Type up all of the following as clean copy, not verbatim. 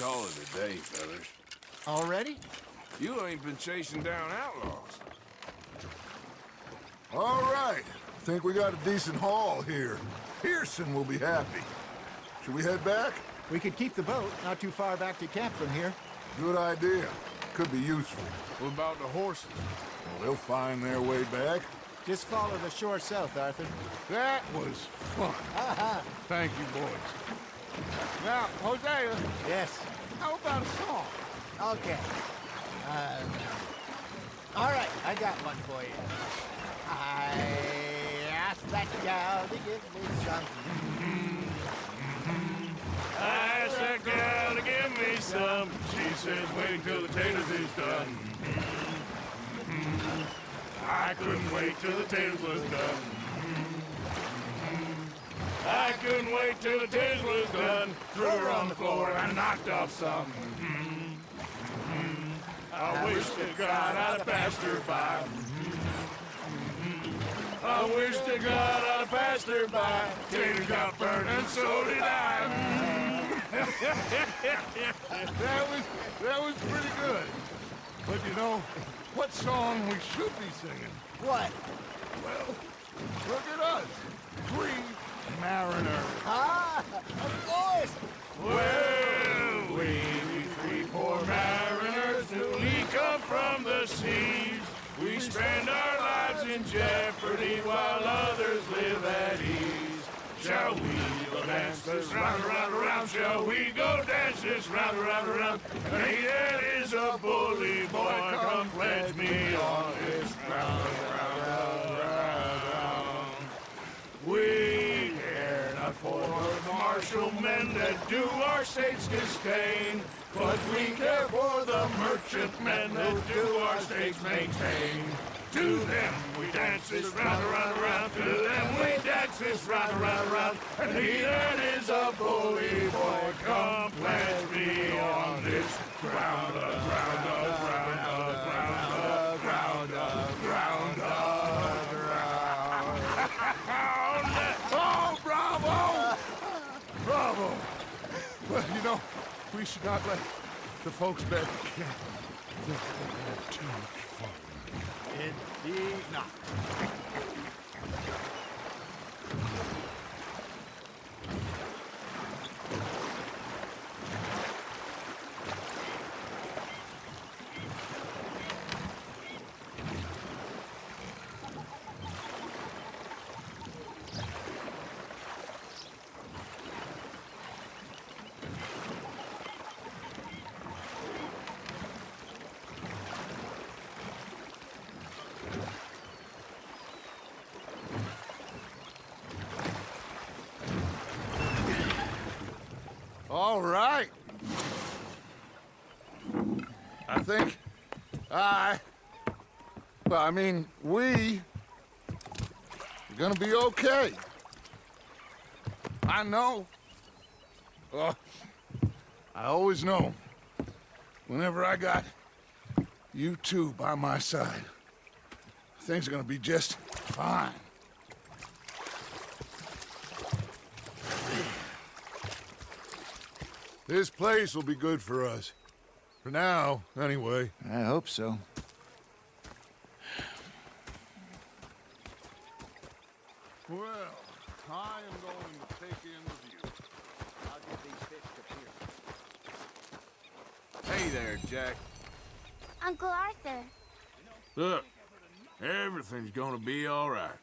call it a day, fellas. Already? You ain't been chasing down outlaws. All right. Think we got a decent haul here. Pearson will be happy. Should we head back? We could keep the boat not too far back to camp from here. Good idea. Could be useful. What about the horses? Well, they'll find their way back. Just follow the shore south, Arthur. That was fun. Thank you, boys. Now, Hosea, Yes. how about a song? Okay. All right, I got one for you. I asked that gal to give me something. I asked that gal to give me some. She says, wait till the taters is done. I couldn't wait till the taters was done. I couldn't wait till the taters was done. Threw her on the floor and knocked off some. I wish to God I'd have passed her by. I wish to God I'd have passed her by. Taters got burned and so did I. That was pretty good. But you know, what song we should be singing? What? Well, look at us. Three mariners. Ah, of course. Well, we three poor mariners newly come from the seas. We spend our lives in jeopardy while others live at ease. Shall we go dance this round, around, around? Shall we go dance this round, around, around? Hey, that is a bully boy. Come pledge me on this round, round, round, round. We care not for the martial men that do our states disdain, but we care for the merchant men that do our states maintain. To them we dance this round, around, around. To them we dance this round, around, around. And he that is a bully boy, come pledge me on this ground, ground, ground, ground, ground, ground, ground. Oh, bravo! Bravo! Well, you know, we should not let the folks back again think that we had too much fun. Indeed not. All right. I think we are gonna be okay. I know. I always know. Whenever I got you two by my side, things are gonna be just fine. This place will be good for us. For now, anyway. I hope so. Well, I am going to take in the view. I'll give these fish to Pierce. Hey there, Jack. Uncle Arthur. Look, everything's gonna be all right.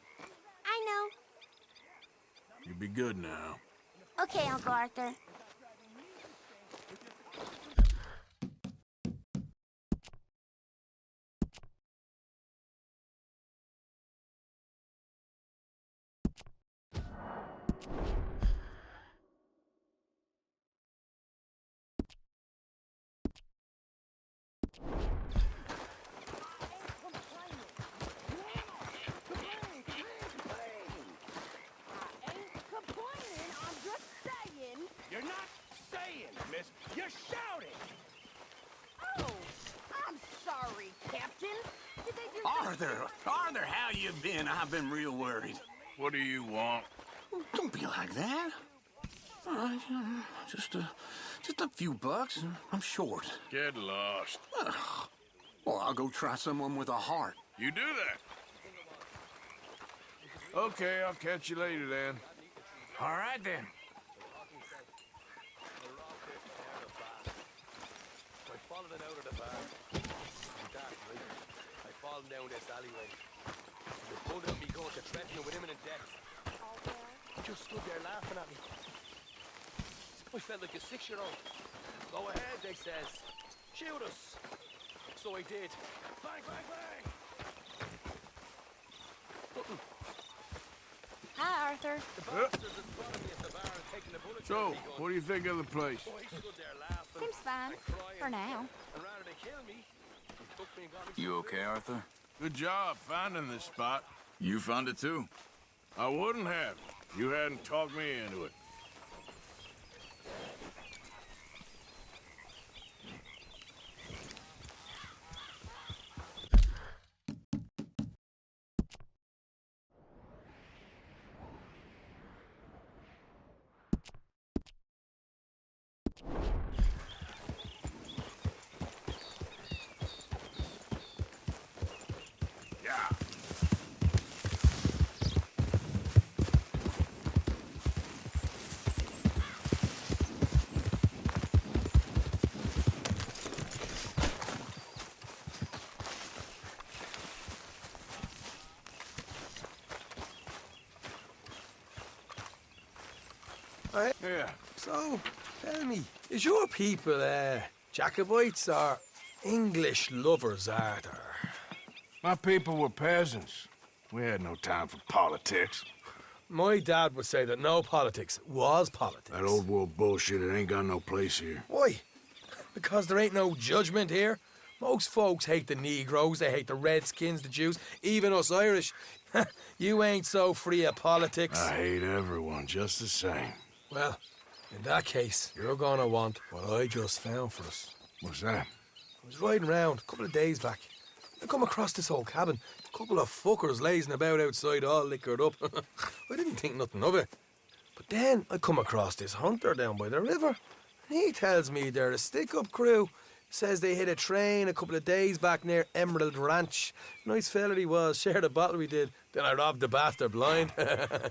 I know. You be good now. Okay, Uncle Arthur. You're not saying, miss. You're shouting. Oh, I'm sorry, Captain. Did they just... Arthur, how you been? I've been real worried. What do you want? Don't be like that. All right, just Just a few bucks. I'm short. Get lost. Well, I'll go try someone with a heart. You do that. Okay, I'll catch you later then. All right, then. I followed it out of the bar. I followed him down this alleyway. They pulled out me gun to threaten him with imminent death. He just stood there laughing at me. I felt like a 6-year-old. Go ahead, they says. Shoot us. So I did. Bang, bang, bang. Hi, Arthur. The bastards had spotted me at the bar and taken the bullets out So, of me gun. what do you think of the place? So I stood there laughing. Seems fine. and crying. For now. And rather than kill me, he took me and got me You some okay, Arthur? Good job finding this spot. You found it too. I wouldn't have if you hadn't talked me into it. Yeah. Yeah. So, tell me, is your people, Jacobites or English lovers, Arthur? My people were peasants. We had no time for politics. My dad would say that no politics was politics. That old world bullshit, it ain't got no place here. Why? Because there ain't no judgment here. Most folks hate the Negroes, they hate the Redskins, the Jews, even us Irish. You ain't so free of politics. I hate everyone just the same. Well, in that case, you're gonna want what I just found for us. What's that? I was riding round a couple of days back. I come across this old cabin. A couple of fuckers lazing about outside all liquored up. I didn't think nothing of it. But then I come across this hunter down by the river. And he tells me they're a stick-up crew. Says they hit a train a couple of days back near Emerald Ranch. Nice fella he was, shared a bottle we did. Then I robbed the bastard blind.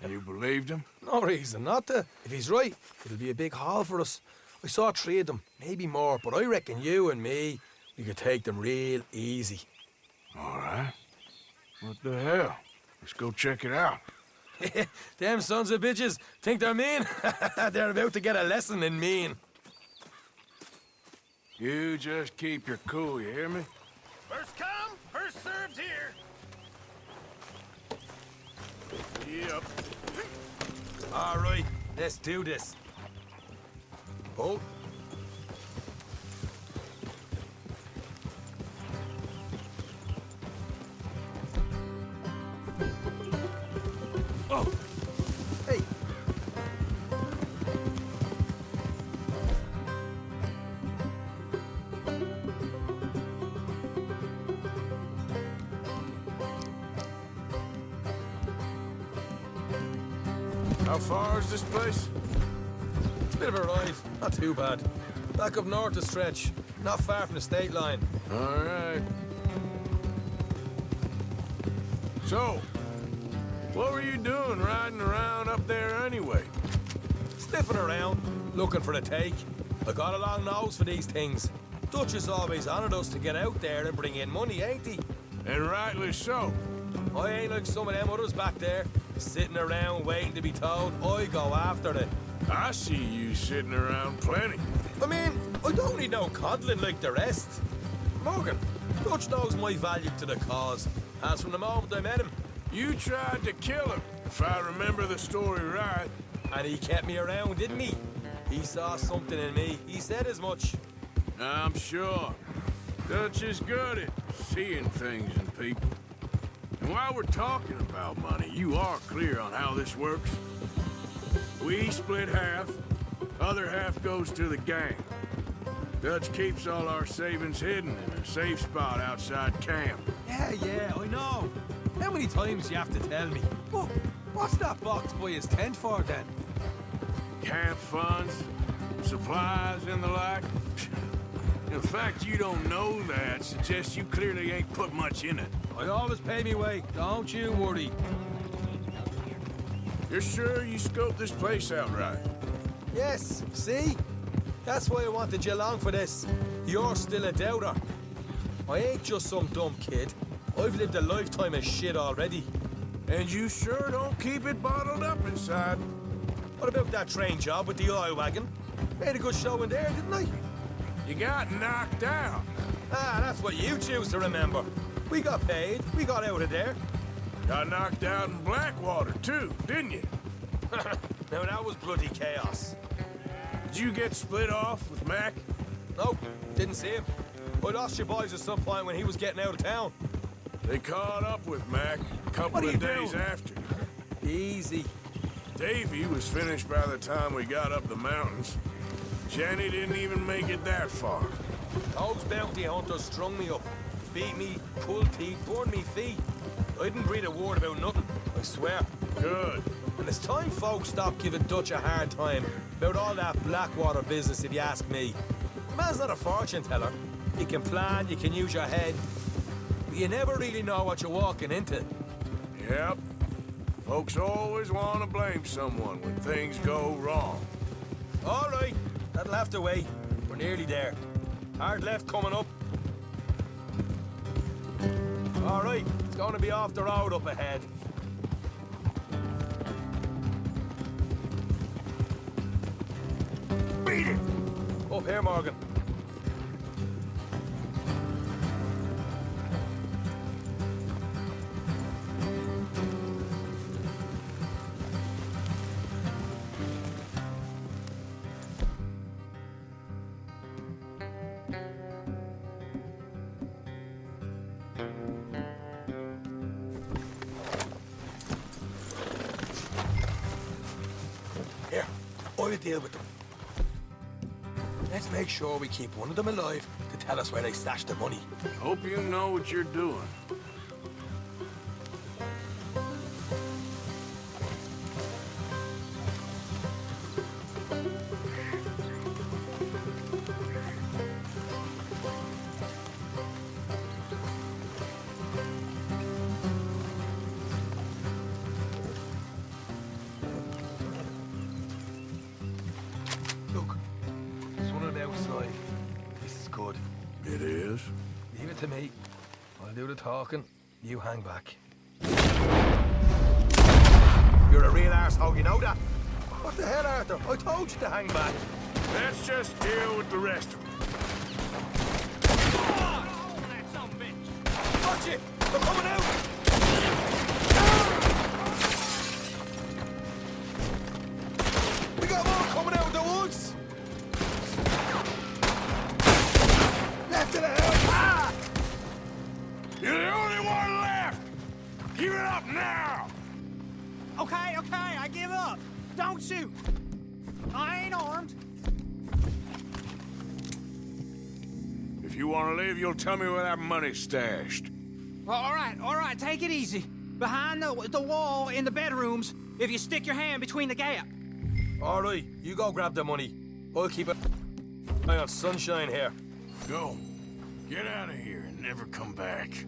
You believed him? No reason not to. If he's right, it'll be a big haul for us. I saw 3 of them, maybe more, but I reckon you and me, we could take them real easy. All right. What the hell? Let's go check it out. Them sons of bitches think they're mean. They're about to get a lesson in mean. You just keep your cool, you hear me? First come, first served here. Yep. All right, let's do this. Oh. Oh. Hey. How far is this place? It's a bit of a ride, not too bad. Back up north a stretch, not far from the state line. All right. So, what were you doing riding around up there anyway? Sniffing around, looking for the take. I got a long nose for these things. Dutch has always honoured us to get out there and bring in money, ain't he? And rightly so. I ain't like some of them others back there, sitting around waiting to be told. I go after it. I see you sitting around plenty. I mean, I don't need no coddling like the rest. Morgan, Dutch knows my value to the cause, as from the moment I met him. You tried to kill him, if I remember the story right. And he kept me around, didn't he? He saw something in me. He said as much. I'm sure. Dutch is good at seeing things in people. And while we're talking about money, you are clear on how this works. We split half, other half goes to the gang. Dutch keeps all our savings hidden in a safe spot outside camp. Yeah, I know. How many times you have to tell me? What's that box by his tent for then? Camp funds, supplies and the like. The fact you don't know that suggests you clearly ain't put much in it. I always pay me way, don't you worry. You're sure you scoped this place out right? Yes, see? That's why I wanted you along for this. You're still a doubter. I ain't just some dumb kid. I've lived a lifetime of shit already. And you sure don't keep it bottled up inside. What about that train job with the oil wagon? Made a good show in there, didn't I? You got knocked out. Ah, that's what you choose to remember. We got paid. We got out of there. Got knocked out in Blackwater, too, didn't you? Now, that was bloody chaos. Did you get split off with Mac? Nope, didn't see him. I lost your boys at some point when he was getting out of town. They caught up with Mac a What couple are of you days doing? after. Easy. Davy was finished by the time we got up the mountains. Jenny didn't even make it that far. Those bounty hunters strung me up. Beat me, pulled teeth, burned me feet. I didn't breathe a word about nothing, I swear. Good. And it's time folks stop giving Dutch a hard time about all that Blackwater business, if you ask me. The man's not a fortune teller. You can plan, you can use your head, but you never really know what you're walking into. Yep. Folks always want to blame someone when things go wrong. All right, that'll have to wait. We're nearly there. Hard left coming up. All right, it's going to be off the road up ahead. Beat it! Up here, Morgan. Here, I'll deal with them. Let's make sure we keep one of them alive to tell us where they stashed the money. Hope you know what you're doing. Look, there's one on the outside. This is good. It is? Leave it to me. I'll do the talking. You hang back. You're a real arsehole, you know that? What the hell, Arthur? I told you to hang back. Let's just deal with the rest of them. Watch it! They're coming out! We got more coming out of the woods! Left to the house! Ah! You're the only one left! Give it up now! Okay, I give up. Don't shoot. I ain't armed. If you want to leave, you'll tell me where that money's stashed. All right, take it easy. Behind the wall in the bedrooms, if you stick your hand between the gap. All right, you go grab the money. I'll keep it. Eye on Sunshine here. Go. Get out of here and never come back.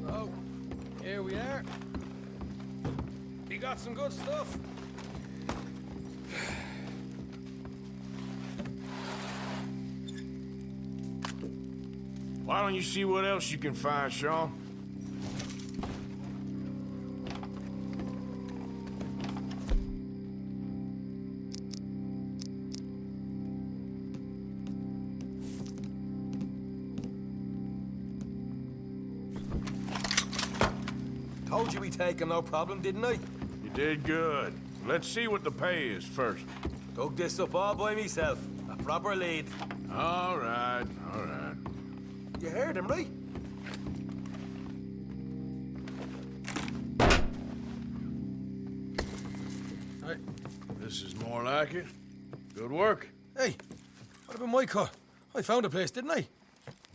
So, here we are. We got some good stuff. Why don't you see what else you can find, Sean? Told you we take him, no problem, didn't I? You did good. Let's see what the pay is first. Dug this up all by myself. A proper lead. All right, all right. You heard him, right? This is more like it. Good work. Hey, what about my cut? I found a place, didn't I?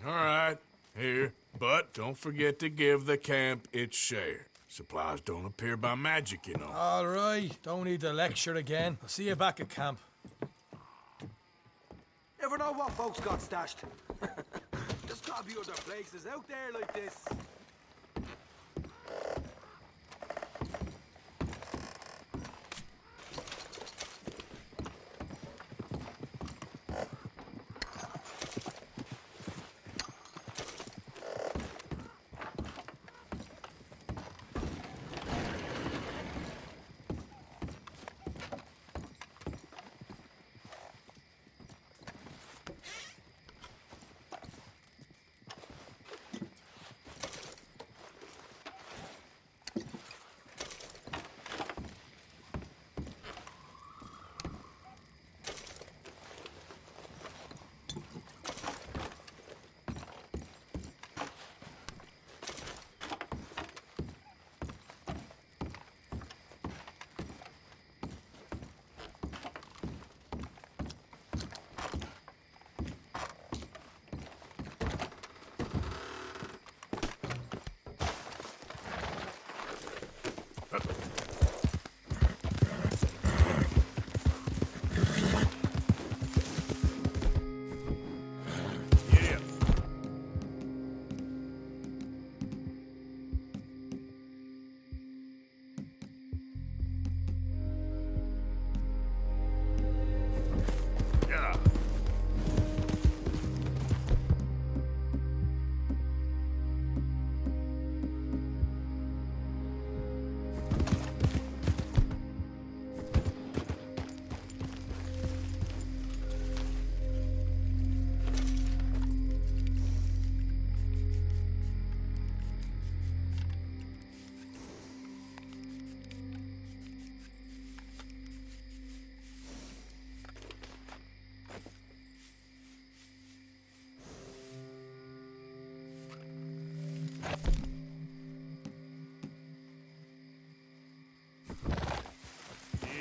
All right, here. But don't forget to give the camp its share. Supplies don't appear by magic, you know. All right, don't need to lecture again. I'll see you back at camp. Ever know what folks got stashed? There's gotta be other places out there like this. Yeah. Yeah.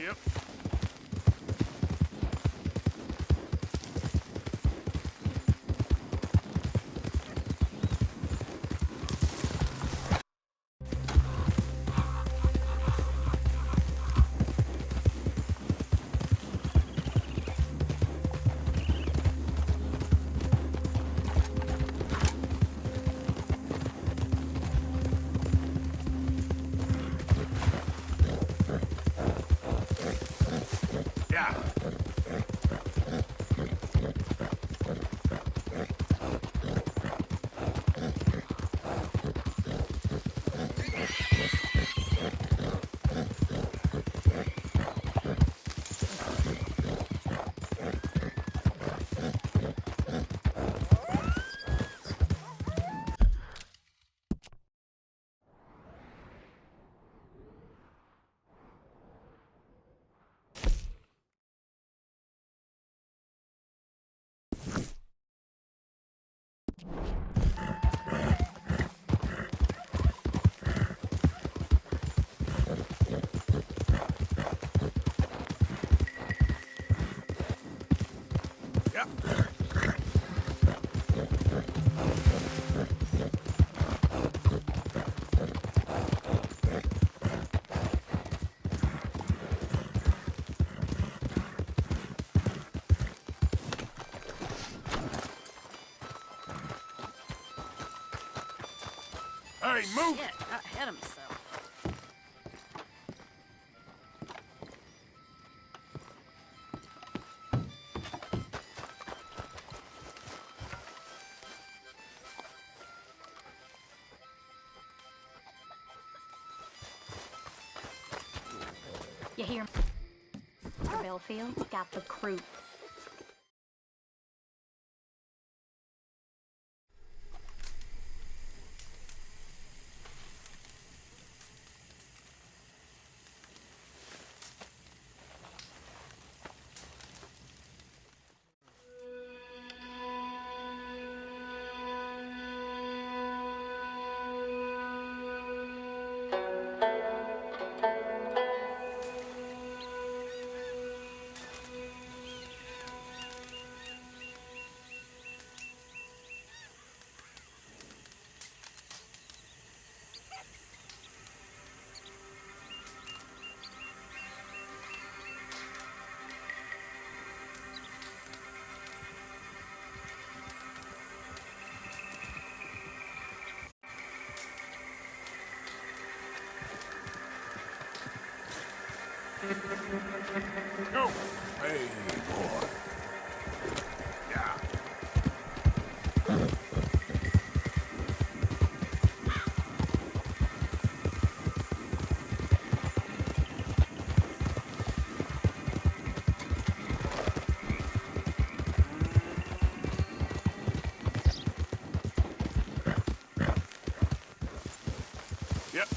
Yep. Yeah. Yeah. Hey, move! Shit, got ahead of myself. You hear? Bellfield's got the crew. Go. Hey, boy. Yeah. Yep.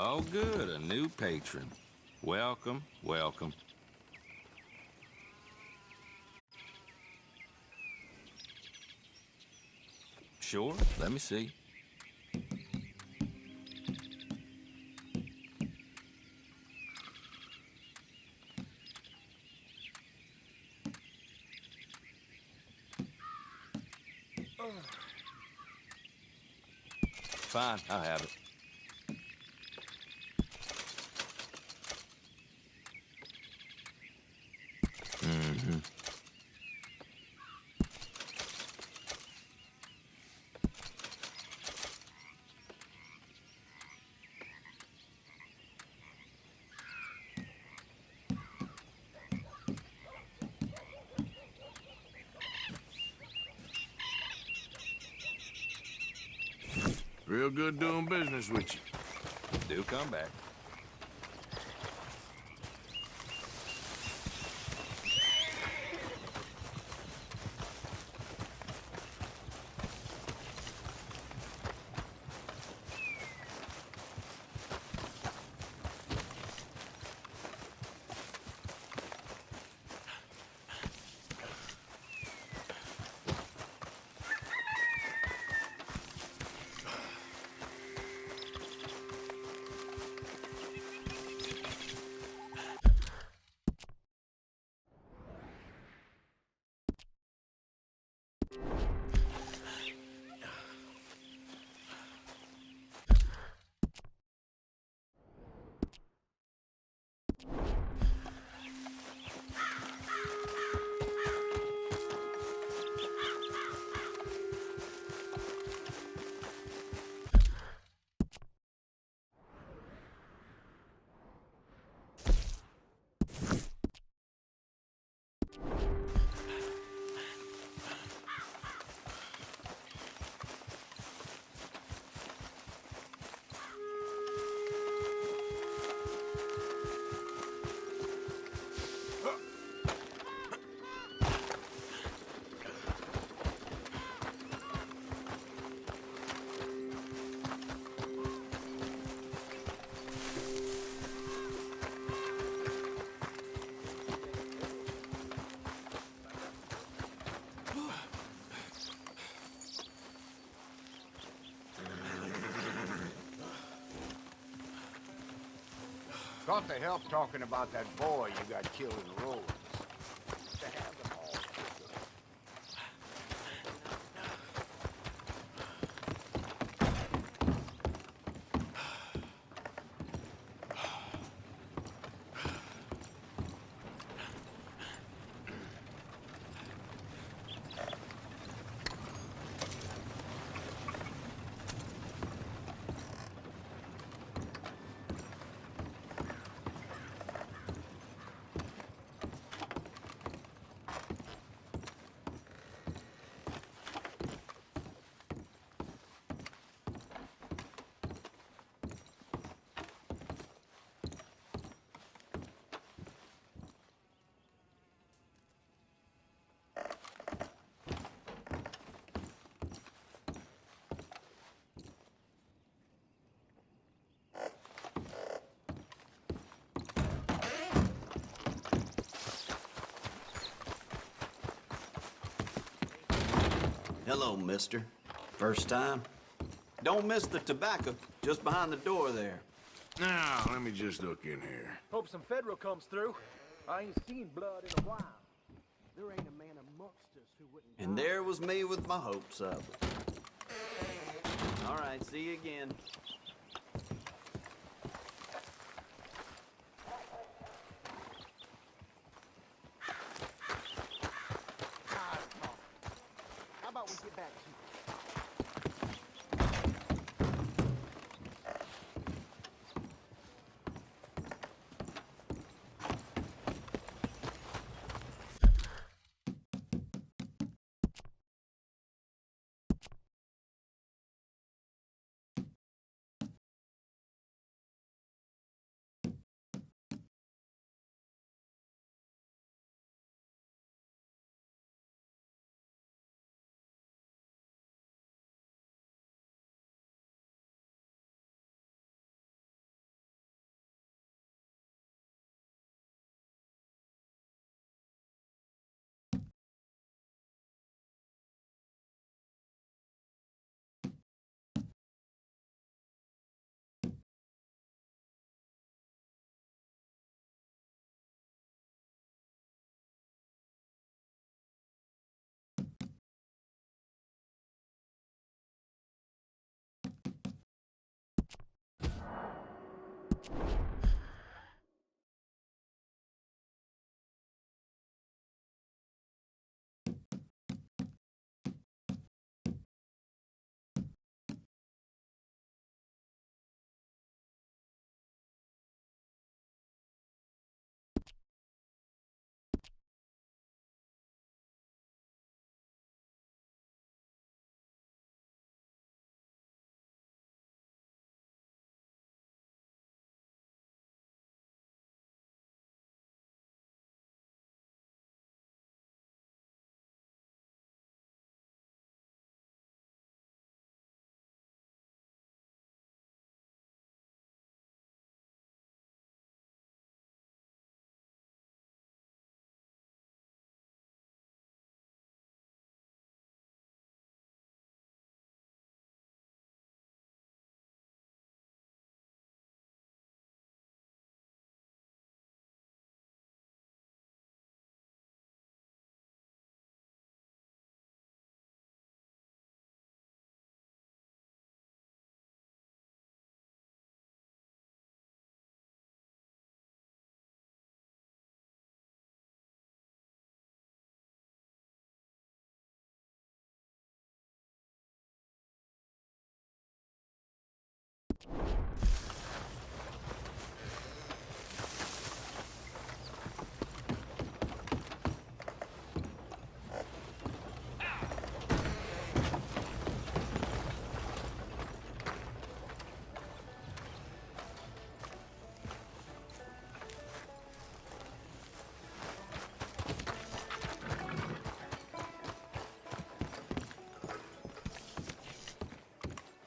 Oh, good, a new patron. Welcome, welcome. Sure, let me see. Fine, I'll have it. Mm-hmm. Real good doing business with you. Do come back. Thought they helped talking about that boy you got killed in the road. To have them all. Hello, mister. First time? Don't miss the tobacco, just behind the door there. Now, let me just look in here. Hope some federal comes through. I ain't seen blood in a while. There ain't a man amongst us who wouldn't... And there was me with my hopes up. All right, see you again. How about we get back to it?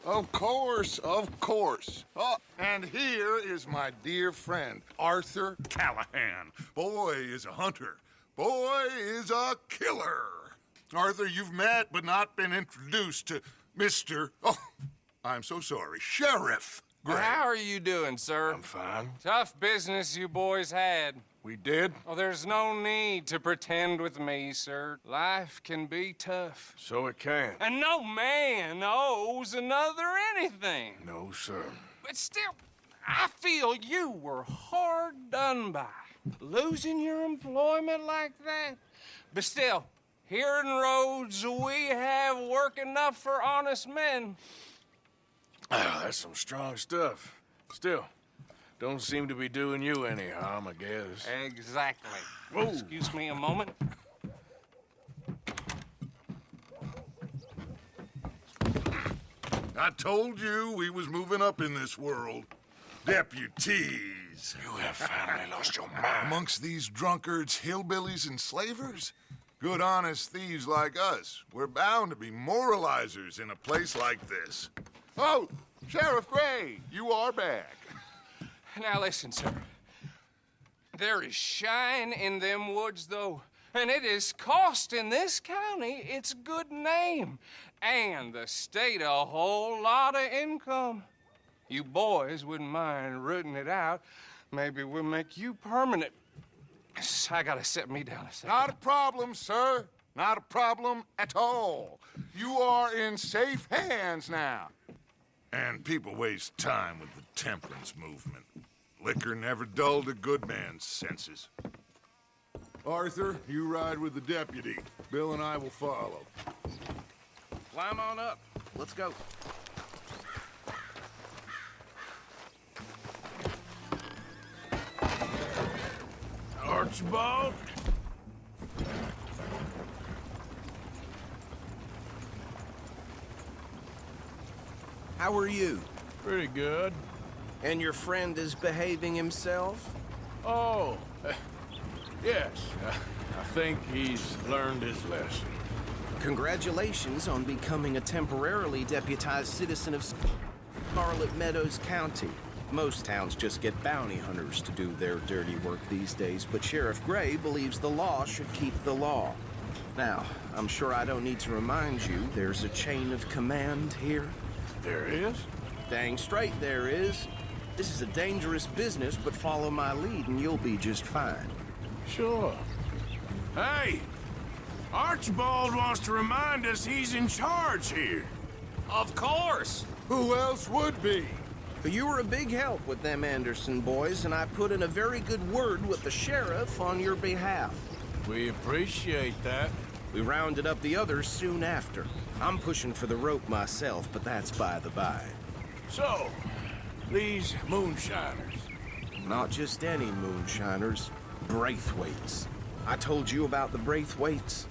Of course, of course. Oh, and here is my dear friend, Arthur Callahan. Boy is a hunter. Boy is a killer. Arthur, you've met but not been introduced to Mr. Oh, I'm so sorry, Sheriff Gray. How are you doing, sir? I'm fine. Tough business you boys had. We did? Oh, there's no need to pretend with me, sir. Life can be tough. So it can. And no man owes another anything. No, sir. But still, I feel you were hard done by. Losing your employment like that. But still, here in Rhodes, we have work enough for honest men. Ah, that's some strong stuff. Still, don't seem to be doing you any harm, I guess. Exactly. Whoa. Excuse me a moment. I told you we was moving up in this world. Deputies. You have finally lost your mind. Amongst these drunkards, hillbillies, and slavers? Good, honest thieves like us. We're bound to be moralizers in a place like this. Oh, Sheriff Gray, you are back. Now listen, sir. There is shine in them woods, though. and it is costing this county its good name and the state a whole lot of income. You boys wouldn't mind rooting it out. Maybe we'll make you permanent. I gotta set me down a second. Not a problem, sir. Not a problem at all. You are in safe hands now. And people waste time with the temperance movement. Liquor never dulled a good man's senses. Arthur, you ride with the deputy. Bill and I will follow. Climb on up. Let's go. Archibald? How are you? Pretty good. And your friend is behaving himself? Oh, yes. I think he's learned his lesson. Congratulations on becoming a temporarily deputized citizen of Scarlet Meadows County. Most towns just get bounty hunters to do their dirty work these days, but Sheriff Gray believes the law should keep the law. Now, I'm sure I don't need to remind you there's a chain of command here. There is? Dang straight there is. This is a dangerous business, but follow my lead and you'll be just fine. Sure. Hey! Archibald wants to remind us he's in charge here. Of course. Who else would be? You were a big help with them Anderson boys, and I put in a very good word with the sheriff on your behalf. We appreciate that. We rounded up the others soon after. I'm pushing for the rope myself, but that's by the by. So, these moonshiners. Not just any moonshiners, Braithwaites. I told you about the Braithwaites?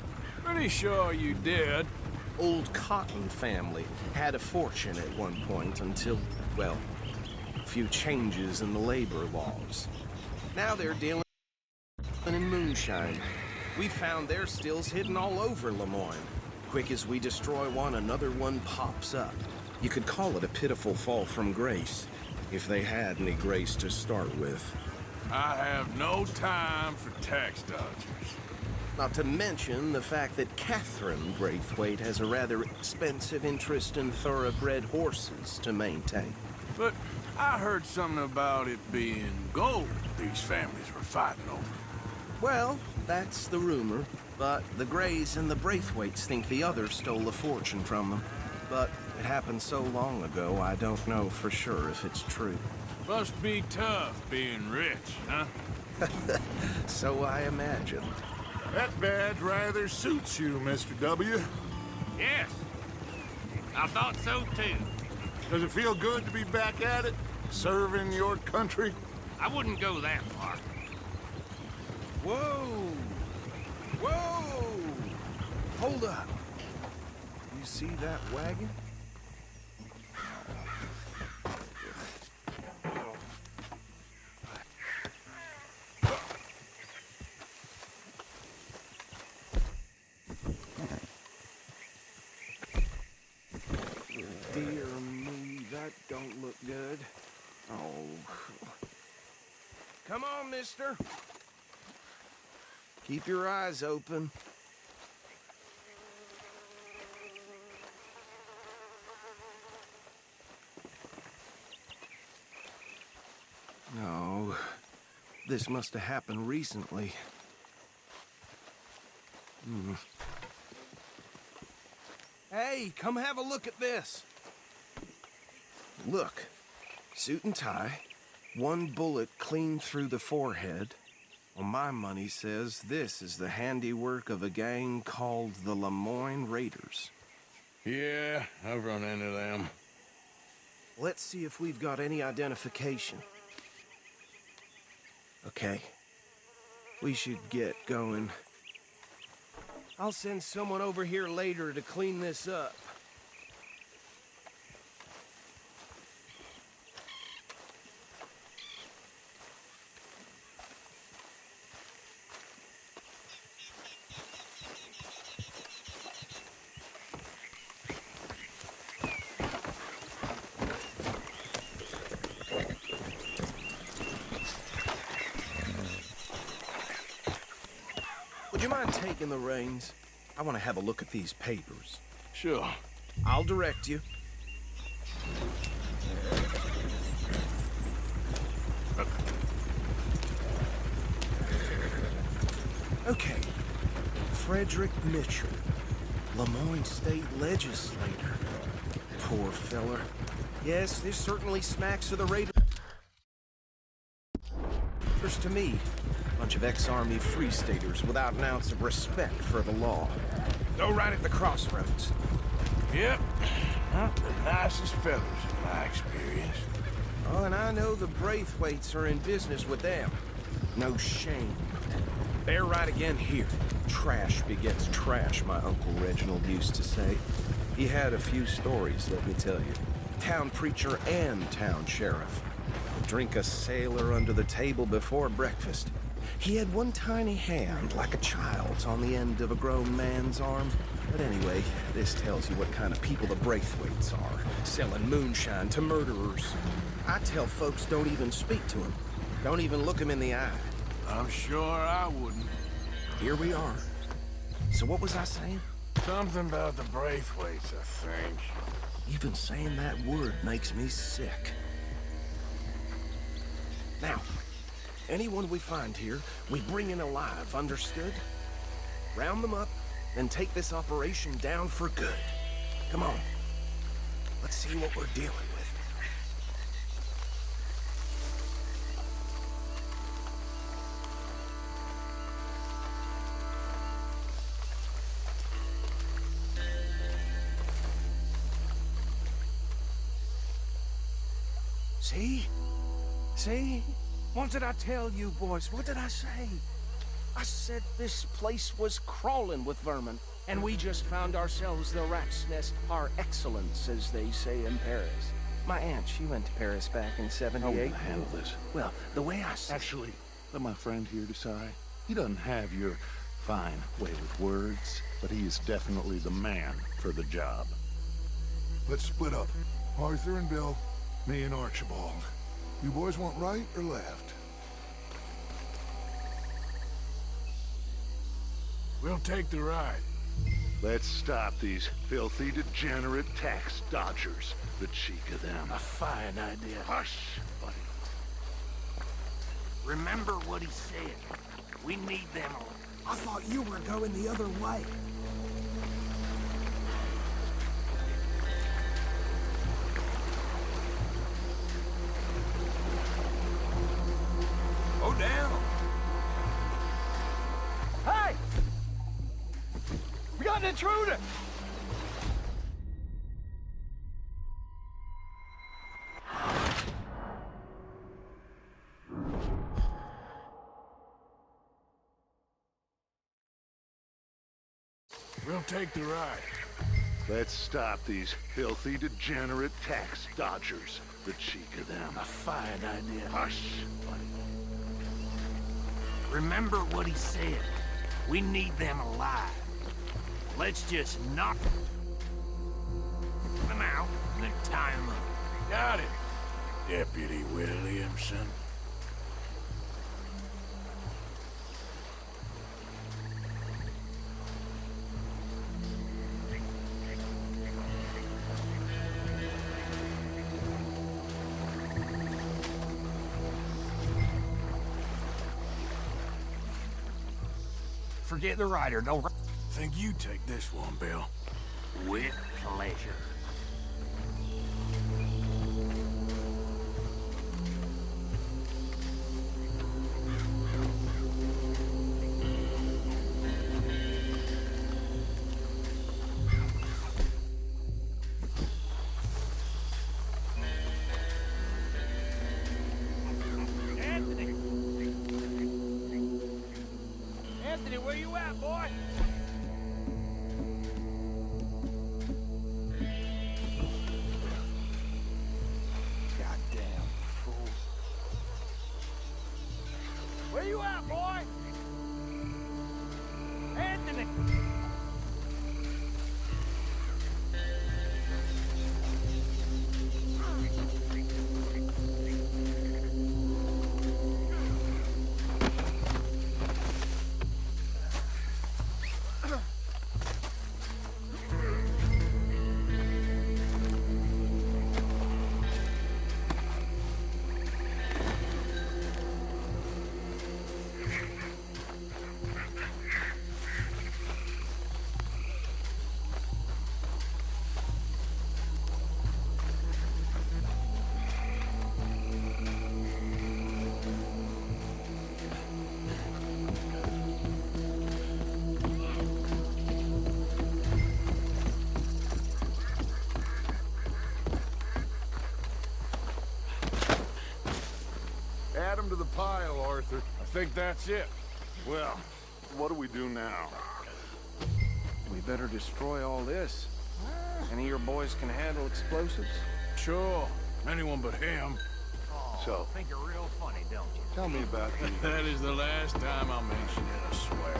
Pretty sure you did. Old Cotton family had a fortune at one point until, well, a few changes in the labor laws. Now they're dealing in moonshine. We found their stills hidden all over Lemoyne. Quick as we destroy one, another one pops up. You could call it a pitiful fall from grace, if they had any grace to start with. I have no time for tax dodgers. Not to mention the fact that Catherine Braithwaite has a rather expensive interest in thoroughbred horses to maintain. But I heard something about it being gold these families were fighting over. Well, that's the rumor. But the Grays and the Braithwaites think the others stole a fortune from them. But it happened so long ago, I don't know for sure if it's true. Must be tough being rich, huh? So I imagine. That badge rather suits you, Mr. W. Yes. I thought so too. Does it feel good to be back at it? Serving your country? I wouldn't go that far. Whoa! Whoa! Hold up. You see that wagon? Dear me, that don't look good. Oh. Come on, mister. Keep your eyes open. No. This must have happened recently. Hey, come have a look at this. Look. Suit and tie. One bullet clean through the forehead. Well, my money says this is the handiwork of a gang called the Lemoyne Raiders. Yeah, I've run into them. Let's see if we've got any identification. Okay. We should get going. I'll send someone over here later to clean this up. Would you mind taking the reins? I want to have a look at these papers. Sure. I'll direct you. Okay. Frederick Mitchell, Lemoyne State Legislator. Poor feller. Yes, this certainly smacks of the Raiders to me. Bunch of ex-Army Free Staters without an ounce of respect for the law. Go right at the crossroads. Yep. Not the nicest fellas in my experience. Oh, and I know the Braithwaites are in business with them. No shame. They're right again here. Trash begets trash, my Uncle Reginald used to say. He had a few stories, let me tell you. Town preacher and town sheriff. Drink a sailor under the table before breakfast. He had one tiny hand, like a child's, on the end of a grown man's arm. But anyway, this tells you what kind of people the Braithwaites are, selling moonshine to murderers. I tell folks don't even speak to him. Don't even look him in the eye. I'm sure I wouldn't. Here we are. So what was I saying? Something about the Braithwaites, I think. Even saying that word makes me sick. Now, anyone we find here, we bring in alive, understood? Round them up, then take this operation down for good. Come on. Let's see what we're dealing with. See? See? What did I tell you, boys? What did I say? I said this place was crawling with vermin, and we just found ourselves the rat's nest par excellence, as they say in Paris. My aunt, she went to Paris back in '78. How will I handle this? Well, the way I see... Actually, let my friend here decide. He doesn't have your fine way with words, but he is definitely the man for the job. Let's split up. Arthur and Bill, me and Archibald. You boys want right or left? We'll take the ride. Let's stop these filthy, degenerate tax dodgers. The cheek of them. A fine idea. Hush, buddy. Remember what he said. We need them all. I thought you were going the other way. Go down. Hey! We got an intruder! We'll take the ride. Let's stop these filthy, degenerate tax dodgers. The cheek of them. A fine idea. Hush, buddy. Remember what he said. We need them alive. Let's just knock them out and then tie them up. Got it, Deputy Williamson. Forget the rider, don't... Think you take this one, Bill. With pleasure. Anthony! Anthony, where you at, boy? Goddamn fool. Where you at, boy? Anthony! into the pile, Arthur. I think that's it. Well, what do we do now? We better destroy all this. Any of your boys can handle explosives? Sure. Anyone but him. So, Think you're real funny, don't you? tell me about the... That is the last time I'll mention it, I swear.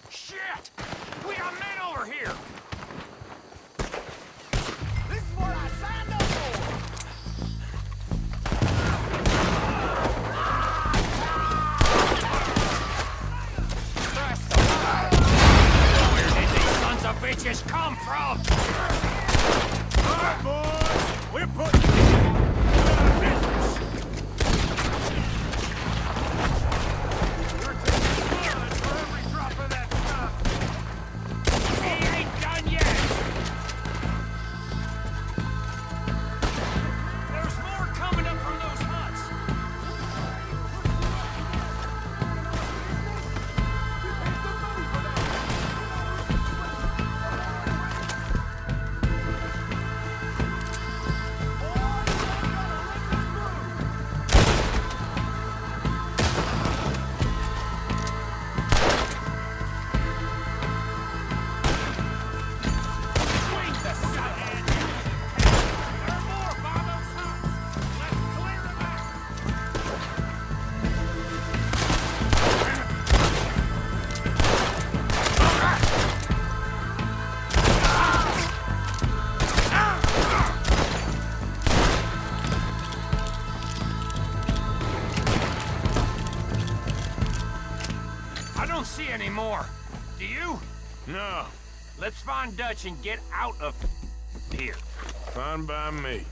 Shit! We got men over here! This is what I signed up for! Where did these sons of bitches come from? All right, boys. We're putting business. Any more? Do you? No. Let's find Dutch and get out of here. Fine by me.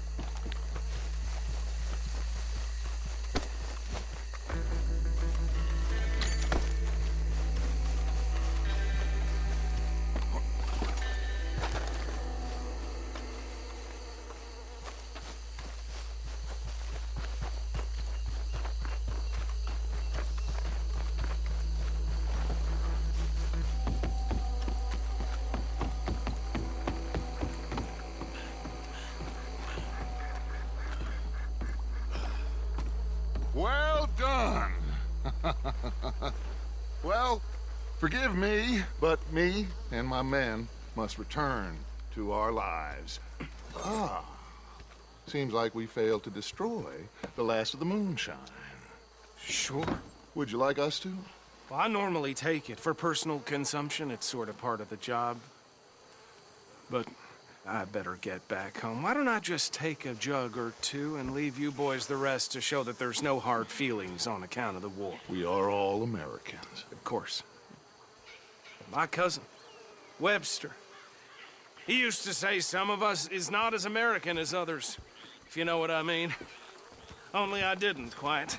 Well done. Well, forgive me, but me and my men must return to our lives. Ah, seems like we failed to destroy the last of the moonshine. Sure. Would you like us to? Well, I normally take it. For personal consumption, it's sort of part of the job. But I better get back home. Why don't I just take a jug or two and leave you boys the rest to show that there's no hard feelings on account of the war? We are all Americans. Of course. My cousin, Webster, he used to say some of us is not as American as others, if you know what I mean. Only I didn't quite.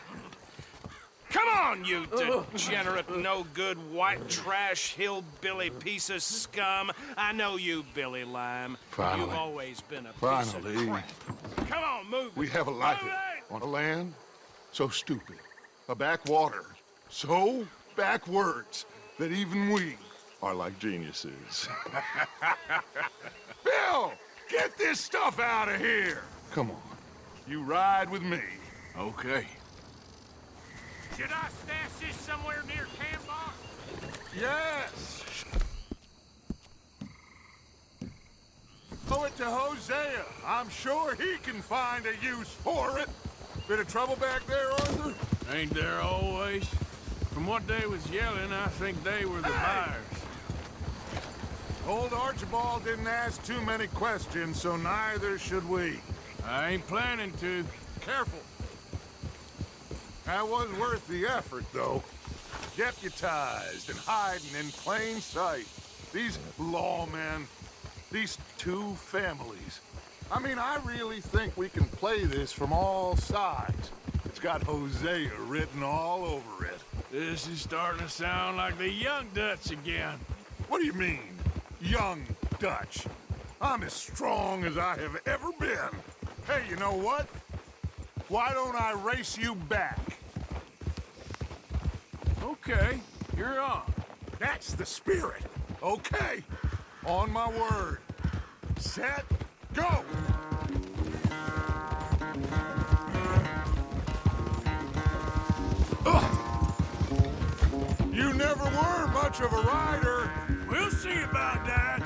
Come on, you degenerate, no-good, white trash, hillbilly piece of scum. I know you, Billy Lime. Finally. You've always been a piece Finally. of crap. Come on, move We it. have a life Move it. on a land so stupid, a backwater so backwards that even we are like geniuses. Bill, get this stuff out of here. Come on, you ride with me. Okay. Should I stash this somewhere near camp, boss? Yes! Throw it to Hosea. I'm sure he can find a use for it. Bit of trouble back there, Arthur? Ain't there always? From what they was yelling, I think they were the buyers. Old Archibald didn't ask too many questions, so neither should we. I ain't planning to. Careful. That was worth the effort, though. deputized and hiding in plain sight. These lawmen, these two families. I mean, I really think we can play this from all sides. It's got Hosea written all over it. This is starting to sound like the Young Dutch again. What do you mean, Young Dutch? I'm as strong as I have ever been. Hey, you know what? Why don't I race you back? Okay, you're on. That's the spirit. Okay, on my word. Set, go! Ugh. You never were much of a rider. We'll see about that.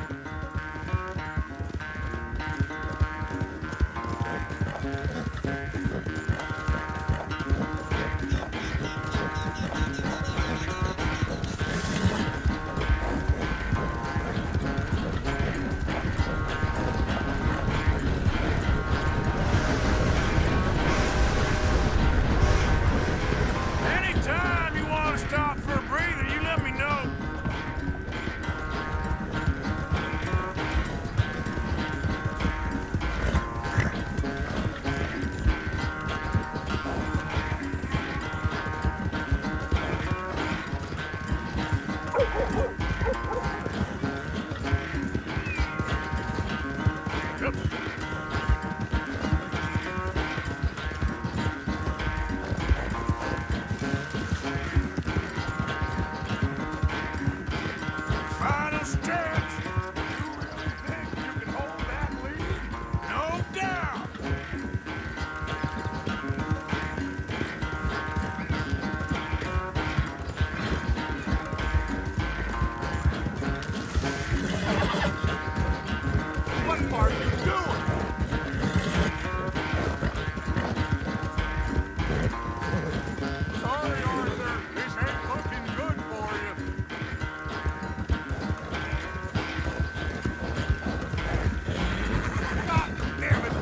Anytime you want to stop for a breather, you let me know. Final stretch. You really think you can hold that lead? No doubt. What are you doing? Sorry, Arthur. This ain't looking good for you. God damn it!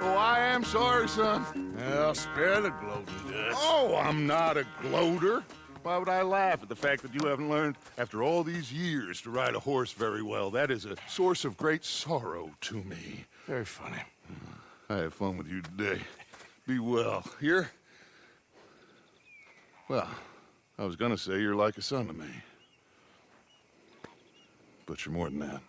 Oh, I am sorry, son. Well, spare the gloating, Dutch. Oh, I'm not a gloater. Why would I laugh at the fact that you haven't learned, after all these years, to ride a horse very well? That is a source of great sorrow to me. Very funny. I had fun with you today. Be well. Here? Well, I was gonna say you're like a son to me. But you're more than that.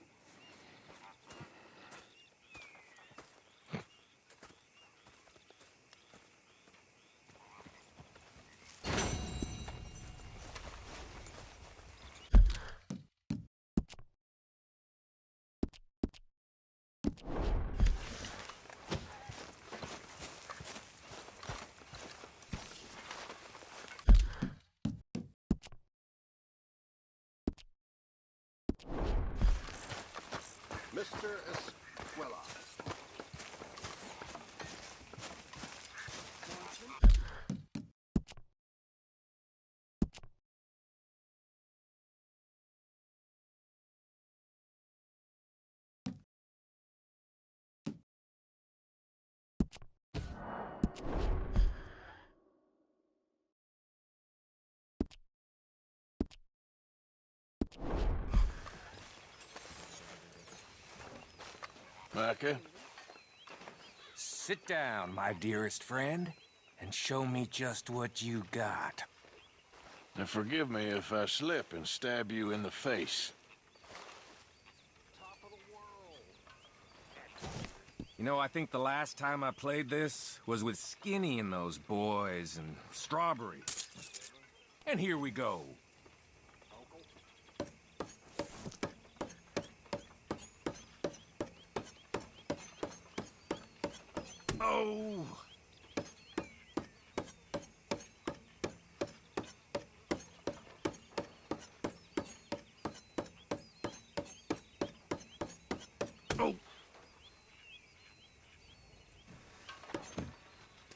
Mr. Escuela. Micah? Sit down, my dearest friend, and show me just what you got. Now forgive me if I slip and stab you in the face. You know, I think the last time I played this was with Skinny and those boys and Strawberry. And here we go. Oh!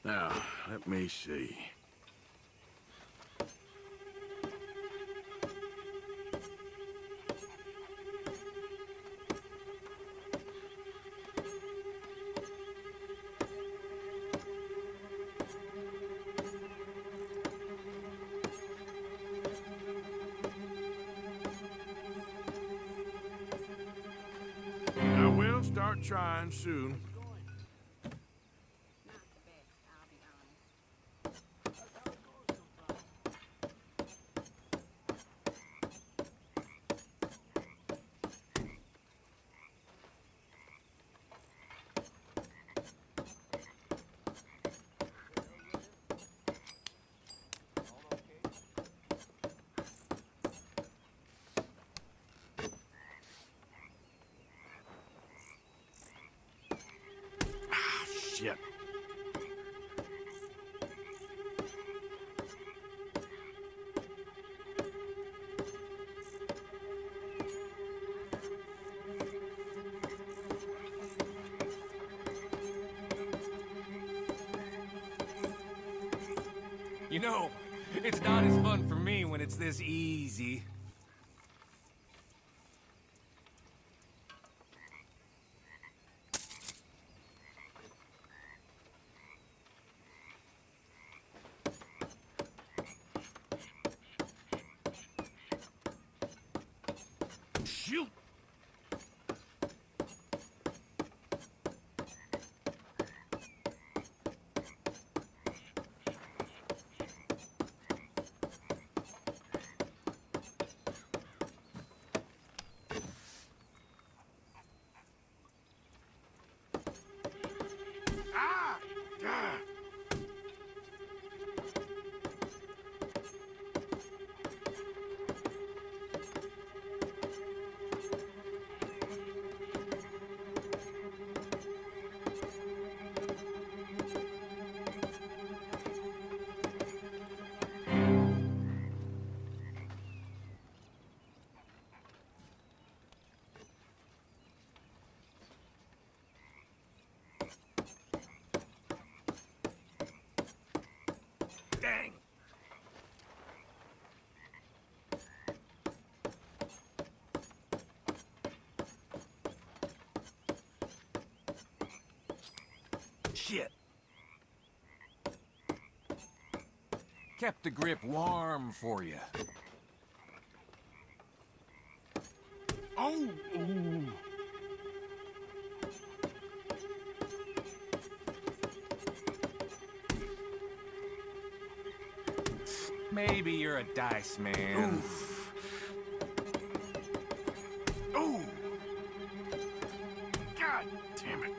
Now, let me see. I will start trying soon. Shit. You know, it's not as fun for me when it's this easy. Shoot! Ah! Ah! Dang! Shit! Kept the grip warm for you. Oh! Ooh. Maybe you're a dice man. Oh! God damn it.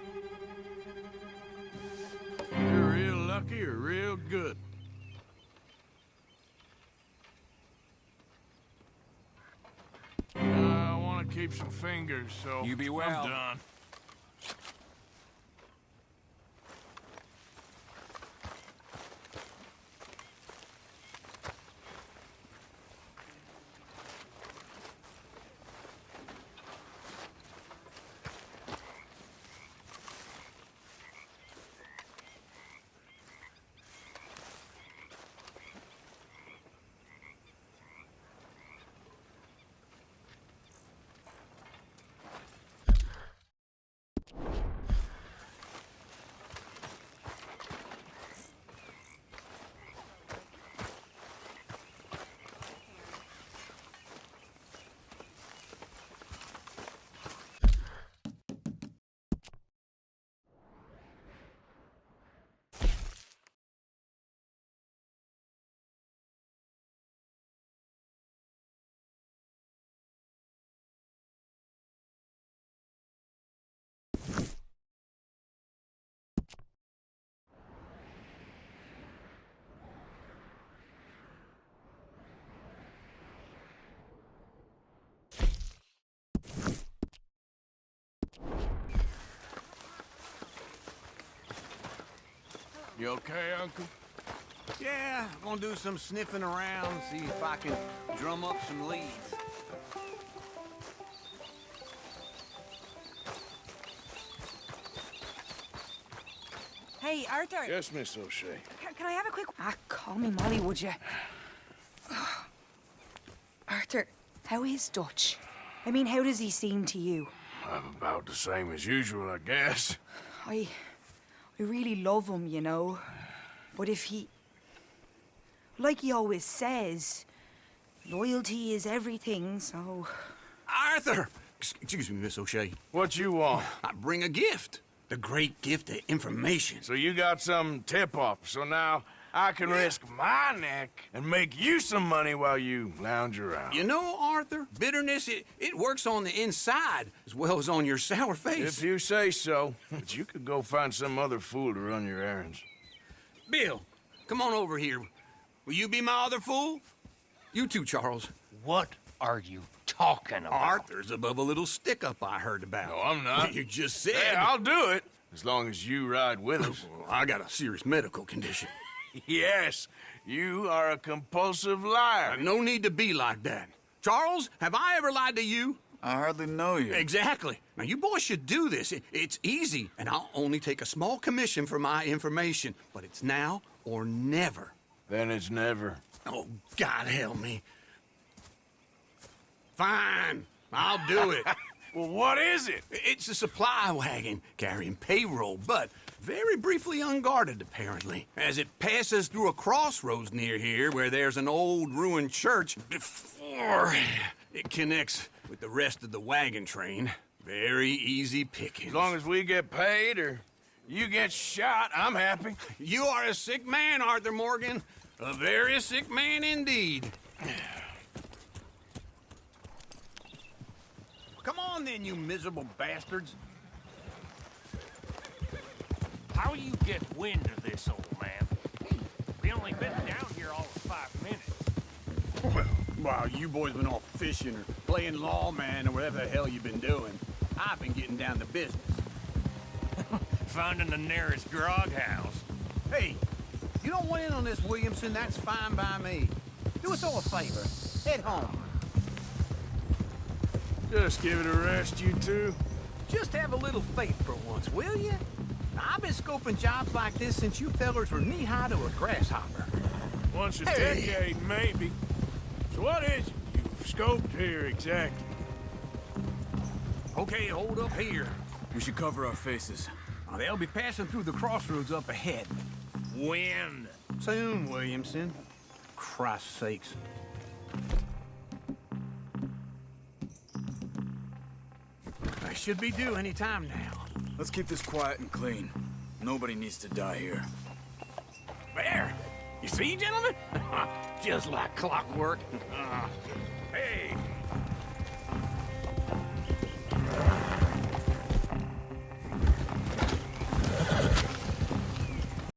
You're real lucky or real good. I want to keep some fingers, so You be well. I'm done. You okay, Uncle? Yeah, I'm gonna do some sniffing around, see if I can drum up some leads. Hey, Arthur. Yes, Miss O'Shea. Can I have a quick... Ah, call me Molly, would you? Arthur, how is Dutch? I mean, how does he seem to you? I'm about the same as usual, I guess. I really love him, you know. But if he... Like he always says, loyalty is everything, so... Arthur! Excuse me, Miss O'Shea. What you want? I bring a gift. The great gift of information. So you got some tip-off, so now I can risk my neck and make you some money while you lounge around. You know, Arthur, bitterness, it works on the inside as well as on your sour face. If you say so. But you could go find some other fool to run your errands. Bill, come on over here. Will you be my other fool? You too, Charles. What are you talking about? Arthur's above a little stick-up I heard about. No, I'm not. You just said... Hey, I'll do it, as long as you ride with us. I got a serious medical condition. Yes, you are a compulsive liar. No need to be like that. Charles, have I ever lied to you? I hardly know you. Exactly. Now, you boys should do this. It's easy, and I'll only take a small commission for my information. But it's now or never. Then it's never. Oh, God help me. Fine, I'll do it. Well, what is it? It's a supply wagon carrying payroll, but very briefly unguarded, apparently. As it passes through a crossroads near here where there's an old ruined church before it connects with the rest of the wagon train. Very easy pickings. As long as we get paid or you get shot, I'm happy. You are a sick man, Arthur Morgan. A very sick man indeed. Come on then, you miserable bastards. How you get wind of this, old man? We only been down here all of 5 minutes. Well, while you boys been off fishing or playing lawman or whatever the hell you've been doing, I've been getting down to business. Finding the nearest grog house. Hey, you don't want in on this, Williamson, that's fine by me. Do us all a favor. Head home. Just give it a rest, you two. Just have a little faith for once, will you? I've been scoping jobs like this since you fellers were knee-high to a grasshopper. Once a decade, maybe. So what is it you've scoped here exactly? Okay, hold up here. We should cover our faces. They'll be passing through the crossroads up ahead. When? Soon, Williamson. Christ's sakes. I should be due any time now. Let's keep this quiet and clean. Nobody needs to die here. There! You see, gentlemen? Just like clockwork. Hey,